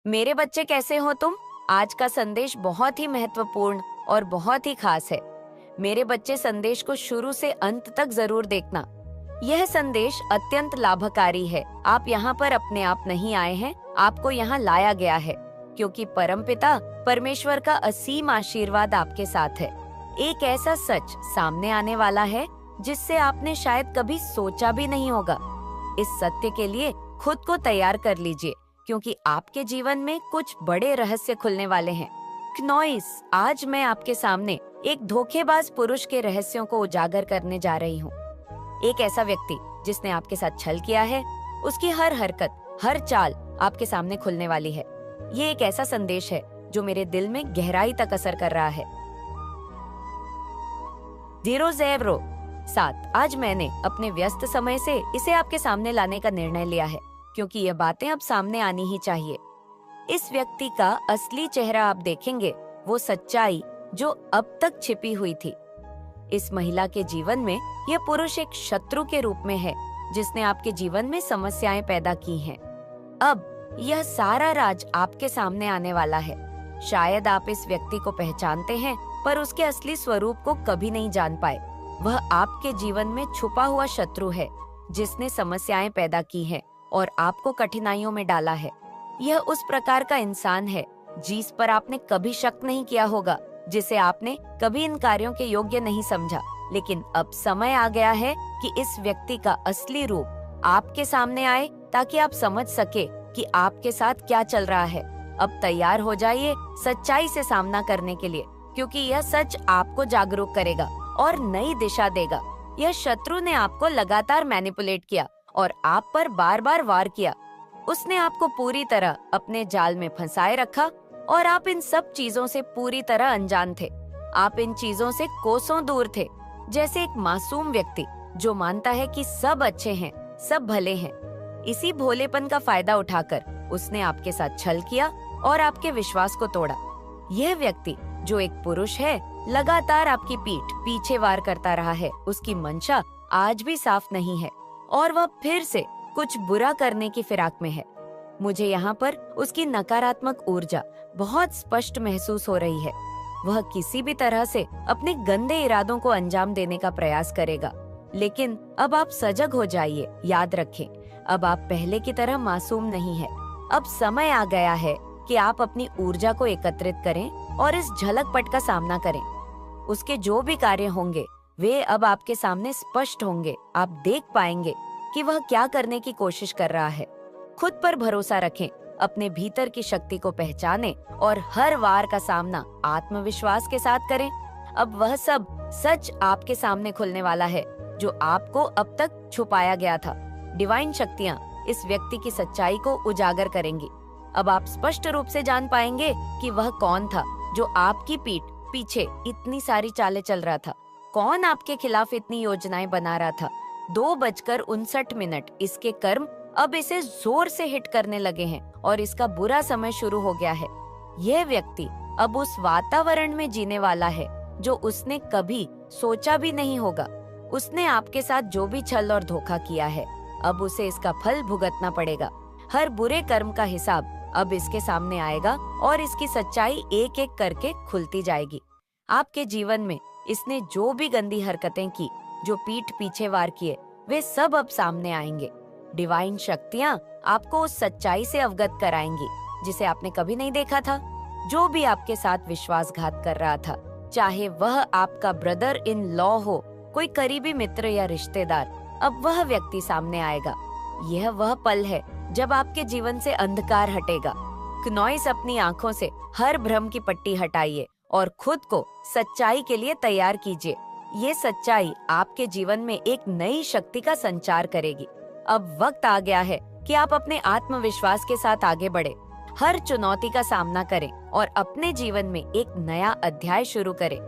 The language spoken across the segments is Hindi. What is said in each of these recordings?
मेरे बच्चे कैसे हो तुम? आज का संदेश बहुत ही महत्वपूर्ण और बहुत ही खास है। मेरे बच्चे संदेश को शुरू से अंत तक जरूर देखना। यह संदेश अत्यंत लाभकारी है। आप यहाँ पर अपने आप नहीं आए हैं, आपको यहाँ लाया गया है, क्योंकि परमपिता परमेश्वर का असीम आशीर्वाद आपके साथ है। एक ऐसा सच सामने आने वाला है जिससे आपने शायद कभी सोचा भी नहीं होगा। इस सत्य के लिए खुद को तैयार कर लीजिए, क्योंकि आपके जीवन में कुछ बड़े रहस्य खुलने वाले हैं। क्नोइस, आज मैं आपके सामने एक धोखेबाज पुरुष के रहस्यों को उजागर करने जा रही हूँ। एक ऐसा व्यक्ति जिसने आपके साथ छल किया है, उसकी हर हरकत, हर चाल आपके सामने खुलने वाली है। ये एक ऐसा संदेश है जो मेरे दिल में गहराई तक असर कर रहा है। जीरो 7 आज मैंने अपने व्यस्त समय से इसे आपके सामने लाने का निर्णय लिया है, क्योंकि ये बातें अब सामने आनी ही चाहिए। इस व्यक्ति का असली चेहरा आप देखेंगे, वो सच्चाई जो अब तक छिपी हुई थी। इस महिला के जीवन में यह पुरुष एक शत्रु के रूप में है, जिसने आपके जीवन में समस्याएं पैदा की हैं। अब यह सारा राज आपके सामने आने वाला है। शायद आप इस व्यक्ति को पहचानते हैं, पर उसके असली स्वरूप को कभी नहीं जान पाए। वह आपके जीवन में छुपा हुआ शत्रु है, जिसने समस्याएं पैदा की हैं और आपको कठिनाइयों में डाला है। यह उस प्रकार का इंसान है जिस पर आपने कभी शक नहीं किया होगा, जिसे आपने कभी इन कार्यों के योग्य नहीं समझा। लेकिन अब समय आ गया है कि इस व्यक्ति का असली रूप आपके सामने आए, ताकि आप समझ सके कि आपके साथ क्या चल रहा है। अब तैयार हो जाइए सच्चाई से सामना करने के लिए, क्योंकि यह सच आपको जागरूक करेगा और नई दिशा देगा। यह शत्रु ने आपको लगातार मैनिपुलेट किया और आप पर बार बार वार किया। उसने आपको पूरी तरह अपने जाल में फंसाए रखा और आप इन सब चीजों से पूरी तरह अनजान थे। आप इन चीजों से कोसों दूर थे, जैसे एक मासूम व्यक्ति जो मानता है कि सब अच्छे हैं, सब भले हैं। इसी भोलेपन का फायदा उठाकर उसने आपके साथ छल किया और आपके विश्वास को तोड़ा। यह व्यक्ति जो एक पुरुष है, लगातार आपकी पीठ पीछे वार करता रहा है। उसकी मंशा आज भी साफ नहीं है और वह फिर से कुछ बुरा करने की फिराक में है। मुझे यहाँ पर उसकी नकारात्मक ऊर्जा बहुत स्पष्ट महसूस हो रही है। वह किसी भी तरह से अपने गंदे इरादों को अंजाम देने का प्रयास करेगा। लेकिन अब आप सजग हो जाइए। याद रखें, अब आप पहले की तरह मासूम नहीं है। अब समय आ गया है कि आप अपनी ऊर्जा को एकत्रित करें और इस झलक पट का सामना करें। उसके जो भी कार्य होंगे वे अब आपके सामने स्पष्ट होंगे। आप देख पाएंगे कि वह क्या करने की कोशिश कर रहा है। खुद पर भरोसा रखें, अपने भीतर की शक्ति को पहचानें और हर वार का सामना आत्मविश्वास के साथ करें। अब वह सब सच आपके सामने खुलने वाला है जो आपको अब तक छुपाया गया था। डिवाइन शक्तियाँ इस व्यक्ति की सच्चाई को उजागर करेंगी। अब आप स्पष्ट रूप से जान पाएंगे कि वह कौन था जो आपकी पीठ पीछे इतनी सारी चालें चल रहा था। कौन आपके खिलाफ इतनी योजनाएं बना रहा था। 2:59 इसके कर्म अब इसे जोर से हिट करने लगे हैं और इसका बुरा समय शुरू हो गया है। यह व्यक्ति अब उस वातावरण में जीने वाला है जो उसने कभी सोचा भी नहीं होगा। उसने आपके साथ जो भी छल और धोखा किया है, अब उसे इसका फल भुगतना पड़ेगा। हर बुरे कर्म का हिसाब अब इसके सामने आएगा और इसकी सच्चाई एक एक करके खुलती जाएगी। आपके जीवन में इसने जो भी गंदी हरकतें की, जो पीठ पीछे वार किए, वे सब अब सामने आएंगे। डिवाइन शक्तियाँ आपको उस सच्चाई से अवगत कराएंगी जिसे आपने कभी नहीं देखा था। जो भी आपके साथ विश्वासघात कर रहा था, चाहे वह आपका ब्रदर इन लॉ हो, कोई करीबी मित्र या रिश्तेदार, अब वह व्यक्ति सामने आएगा। यह वह पल है जब आपके जीवन से अंधकार हटेगा। क्नोइस, अपनी आंखों से हर भ्रम की पट्टी हटाइए और खुद को सच्चाई के लिए तैयार कीजिए। ये सच्चाई आपके जीवन में एक नई शक्ति का संचार करेगी। अब वक्त आ गया है कि आप अपने आत्मविश्वास के साथ आगे बढ़े, हर चुनौती का सामना करें और अपने जीवन में एक नया अध्याय शुरू करें।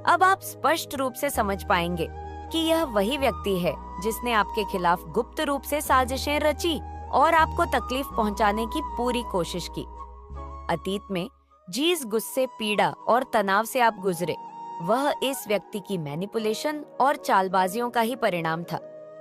अब आप स्पष्ट रूप से समझ पाएंगे कि यह वही व्यक्ति है जिसने आपके खिलाफ गुप्त रूप से साजिशें रची और आपको तकलीफ पहुंचाने की पूरी कोशिश की। अतीत में जिस गुस्से, पीड़ा और तनाव से आप गुजरे, वह इस व्यक्ति की मैनिपुलेशन और चालबाजियों का ही परिणाम था।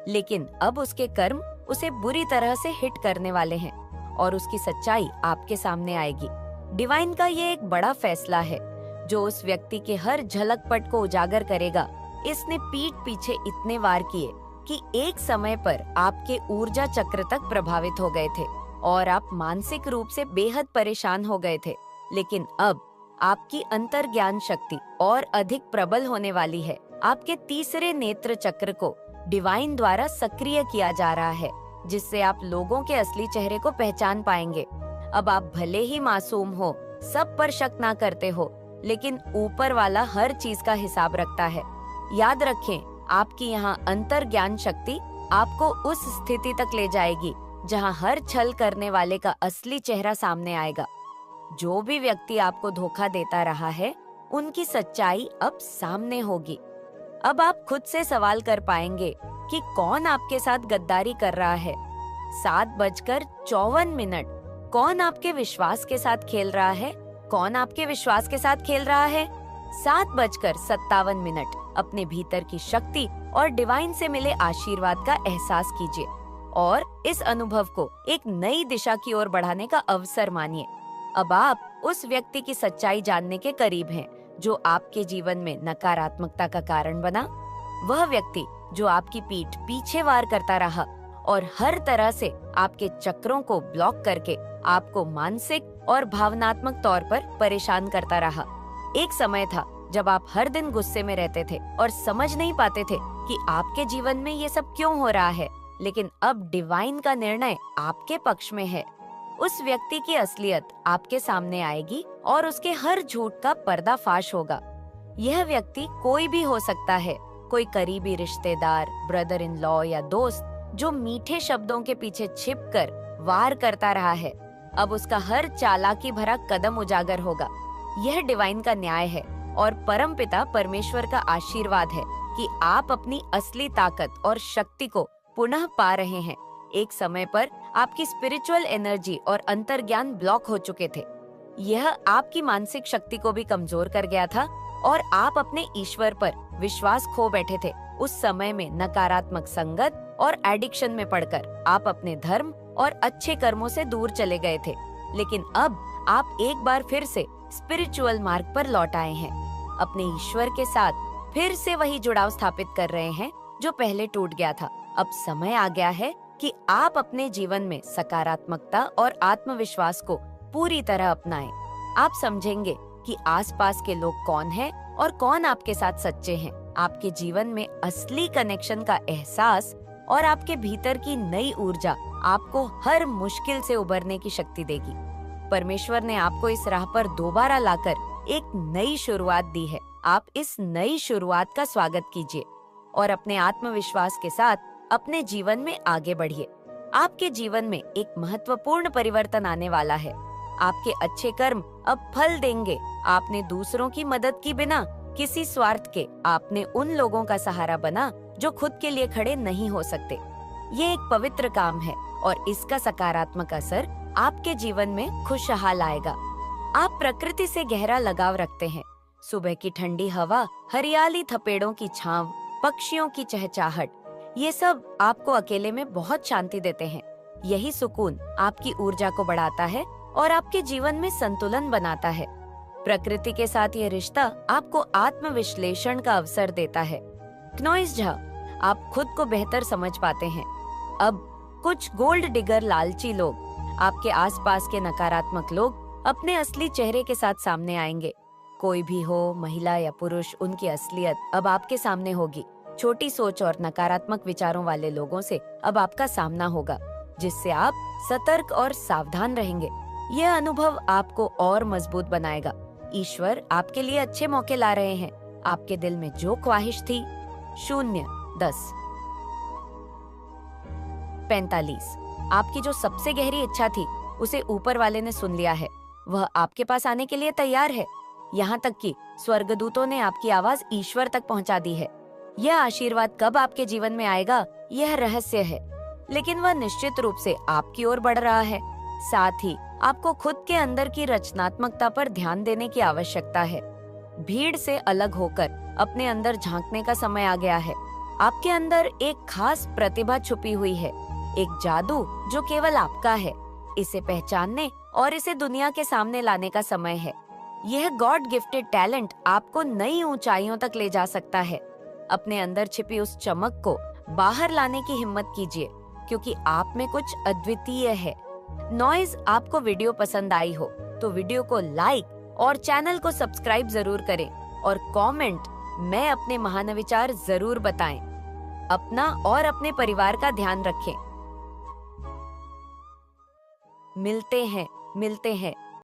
लेकिन अब उसके कर्म उसे बुरी तरह से हिट करने वाले हैं और उसकी सच्चाई आपके सामने आएगी। डिवाइन का ये एक बड़ा फैसला है जो उस व्यक्ति के हर झलक पट को उजागर करेगा। इसने पीठ पीछे इतने वार किए कि एक समय पर आपके ऊर्जा चक्र तक प्रभावित हो गए थे और आप मानसिक रूप से बेहद परेशान हो गए थे। लेकिन अब आपकी अंतर्ज्ञान शक्ति और अधिक प्रबल होने वाली है। आपके तीसरे नेत्र चक्र को डिवाइन द्वारा सक्रिय किया जा रहा है, जिससे आप लोगों के असली चेहरे को पहचान पाएंगे। अब आप भले ही मासूम हो, सब पर शक ना करते हो, लेकिन ऊपर वाला हर चीज का हिसाब रखता है। याद रखें, आपकी यहाँ अंतर्ज्ञान शक्ति आपको उस स्थिति तक ले जाएगी जहाँ हर छल करने वाले का असली चेहरा सामने आएगा। जो भी व्यक्ति आपको धोखा देता रहा है, उनकी सच्चाई अब सामने होगी। अब आप खुद से सवाल कर पाएंगे कि कौन आपके साथ गद्दारी कर रहा है। 7:54 कौन आपके विश्वास के साथ खेल रहा है? कौन आपके विश्वास के साथ खेल रहा है? 7:57 अपने भीतर की शक्ति और डिवाइन से मिले आशीर्वाद का एहसास कीजिए और इस अनुभव को एक नई दिशा की ओर बढ़ाने का अवसर मानिए। अब आप उस व्यक्ति की सच्चाई जानने के करीब हैं जो आपके जीवन में नकारात्मकता का कारण बना। वह व्यक्ति जो आपकी पीठ पीछे वार करता रहा और हर तरह से आपके चक्रों को ब्लॉक करके आपको मानसिक और भावनात्मक तौर पर परेशान करता रहा। एक समय था जब आप हर दिन गुस्से में रहते थे और समझ नहीं पाते थे कि आपके जीवन में ये सब क्यों हो रहा है, लेकिन अब डिवाइन का निर्णय आपके पक्ष में है। उस व्यक्ति की असलियत आपके सामने आएगी और उसके हर झूठ का पर्दाफाश होगा। यह व्यक्ति कोई भी हो सकता है, कोई करीबी रिश्तेदार, ब्रदर इन लॉ या दोस्त जो मीठे शब्दों के पीछे छिपकर वार करता रहा है। अब उसका हर चालाकी भरा कदम उजागर होगा। यह डिवाइन का न्याय है और परमपिता परमेश्वर का आशीर्वाद है कि आप अपनी असली ताकत और शक्ति को पुनः पा रहे हैं। एक समय पर आपकी स्पिरिचुअल एनर्जी और अंतर्ज्ञान ब्लॉक हो चुके थे। यह आपकी मानसिक शक्ति को भी कमजोर कर गया था और आप अपने ईश्वर पर विश्वास खो बैठे थे। उस समय में नकारात्मक संगत और एडिक्शन में पड़कर आप अपने धर्म और अच्छे कर्मों से दूर चले गए थे। लेकिन अब आप एक बार फिर से स्पिरिचुअल मार्ग पर लौट आए हैं। अपने ईश्वर के साथ फिर से वही जुड़ाव स्थापित कर रहे हैं जो पहले टूट गया था। अब समय आ गया है कि आप अपने जीवन में सकारात्मकता और आत्मविश्वास को पूरी तरह अपनाएं। आप समझेंगे कि आसपास के लोग कौन हैं और कौन आपके साथ सच्चे हैं। आपके जीवन में असली कनेक्शन का एहसास और आपके भीतर की नई ऊर्जा आपको हर मुश्किल से उबरने की शक्ति देगी। परमेश्वर ने आपको इस राह पर दोबारा लाकर एक नई शुरुआत दी है। आप इस नई शुरुआत का स्वागत कीजिए और अपने आत्मविश्वास के साथ अपने जीवन में आगे बढ़िए। आपके जीवन में एक महत्वपूर्ण परिवर्तन आने वाला है। आपके अच्छे कर्म अब फल देंगे। आपने दूसरों की मदद की बिना किसी स्वार्थ के आपने उन लोगों का सहारा बना जो खुद के लिए खड़े नहीं हो सकते। ये एक पवित्र काम है और इसका सकारात्मक असर आपके जीवन में खुशहाल आएगा। आप प्रकृति से गहरा लगाव रखते हैं। सुबह की ठंडी हवा, हरियाली, थपेड़ों की छांव, पक्षियों की चहचहाट, ये सब आपको अकेले में बहुत शांति देते हैं। यही सुकून आपकी ऊर्जा को बढ़ाता है और आपके जीवन में संतुलन बनाता है। प्रकृति के साथ ये रिश्ता आपको आत्मविश्लेषण का अवसर देता है। क्नॉइस झा, आप खुद को बेहतर समझ पाते हैं। अब कुछ गोल्ड डिगर लालची लोग, आपके आसपास के नकारात्मक लोग अपने असली चेहरे के साथ सामने आएंगे। कोई भी हो, महिला या पुरुष, उनकी असलियत अब आपके सामने होगी। छोटी सोच और नकारात्मक विचारों वाले लोगों से अब आपका सामना होगा, जिससे आप सतर्क और सावधान रहेंगे। यह अनुभव आपको और मजबूत बनाएगा। ईश्वर आपके लिए अच्छे मौके ला रहे हैं। आपके दिल में जो ख्वाहिश थी, 0:10:45 आपकी जो सबसे गहरी इच्छा थी, उसे ऊपर वाले ने सुन लिया है। वह आपके पास आने के लिए तैयार है। यहाँ तक कि स्वर्गदूतों ने आपकी आवाज ईश्वर तक पहुँचा दी है। यह आशीर्वाद कब आपके जीवन में आएगा, यह रहस्य है, लेकिन वह निश्चित रूप से आपकी ओर बढ़ रहा है। साथ ही आपको खुद के अंदर की रचनात्मकता पर ध्यान देने की आवश्यकता है। भीड़ से अलग होकर अपने अंदर झांकने का समय आ गया है। आपके अंदर एक खास प्रतिभा छुपी हुई है, एक जादू जो केवल आपका है। इसे पहचानने और इसे दुनिया के सामने लाने का समय है। यह गॉड गिफ्टेड टैलेंट आपको नई ऊंचाइयों तक ले जा सकता है। अपने अंदर छिपी उस चमक को बाहर लाने की हिम्मत कीजिए, क्योंकि आप में कुछ अद्वितीय है। नॉइज, आपको वीडियो पसंद आई हो तो वीडियो को लाइक और चैनल को सब्सक्राइब जरूर करें और कमेंट मैं अपने महान विचार जरूर बताएं। अपना और अपने परिवार का ध्यान रखें। मिलते हैं